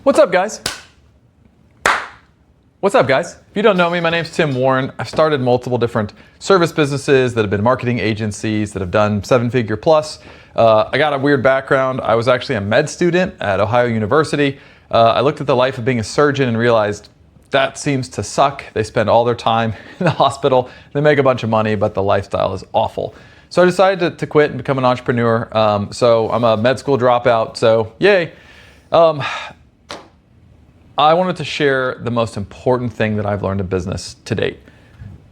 What's up, guys? What's up, guys? If you don't know me, my name's Tim Warren. I've started multiple different service businesses that have been marketing agencies that have done seven-figure plus. I got a weird background. I was actually a med student at Ohio University. I looked at the life of being a surgeon and realized that seems to suck. They spend all their time in the hospital. They make a bunch of money, but the lifestyle is awful. So I decided to quit and become an entrepreneur. So I'm a med school dropout, so yay. I wanted to share the most important thing that I've learned in business to date.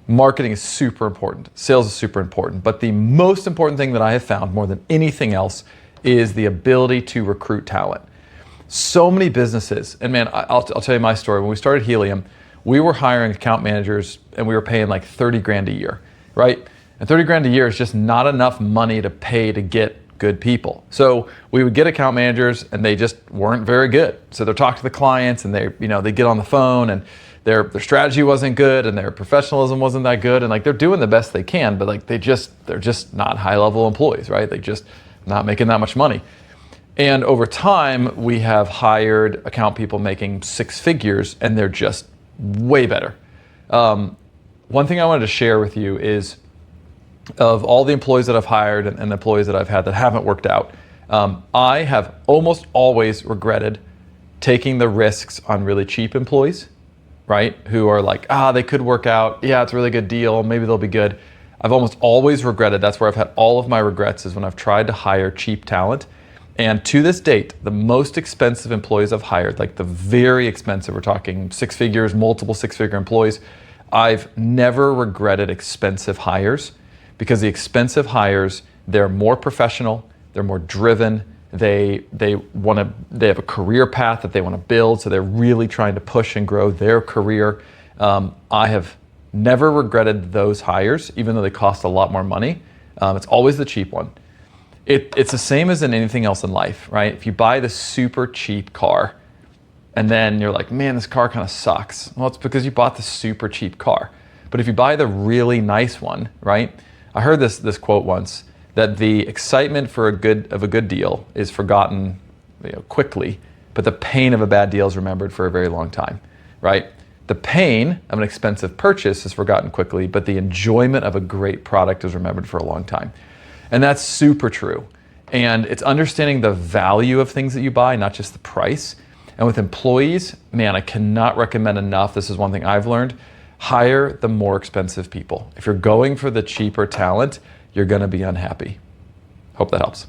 Marketing is super important. Sales is super important. But the most important thing that I have found more than anything else is the ability to recruit talent. So many businesses, and man, I'll tell you my story. When we started Helium, we were hiring account managers and we were paying like 30 grand a year, right? And 30 grand a year is just not enough money to pay to get good people. So we would get account managers and they just weren't very good. So they'll talk to the clients and they get on the phone and their strategy wasn't good and their professionalism wasn't that good. And like they're doing the best they can, but like they're just not high level employees, right? They're just not making that much money. And over time, we have hired account people making six figures and they're just way better. One thing I wanted to share with you is of all the employees that I've hired and the employees that I've had that haven't worked out, I have almost always regretted taking the risks on really cheap employees, right? Who are like, they could work out. Yeah, it's a really good deal. Maybe they'll be good. I've almost always regretted. That's where I've had all of my regrets is when I've tried to hire cheap talent. And to this date, the most expensive employees I've hired, like the very expensive, we're talking six figures, multiple six-figure employees, I've never regretted expensive hires. Because the expensive hires, they're more professional, they're more driven, they have a career path that they want to build, so they're really trying to push and grow their career. I have never regretted those hires, even though they cost a lot more money. It's always the cheap one. It's the same as in anything else in life, right? If you buy the super cheap car, and then you're like, man, this car kind of sucks. Well, it's because you bought the super cheap car. But if you buy the really nice one, right? I heard this quote once that the excitement for a good deal is forgotten quickly, but the pain of a bad deal is remembered for a very long time, right? The pain of an expensive purchase is forgotten quickly, but the enjoyment of a great product is remembered for a long time. And that's super true. And it's understanding the value of things that you buy, not just the price. And with employees, man, I cannot recommend enough. This is one thing I've learned. Hire the more expensive people. If you're going for the cheaper talent, you're going to be unhappy. Hope that helps.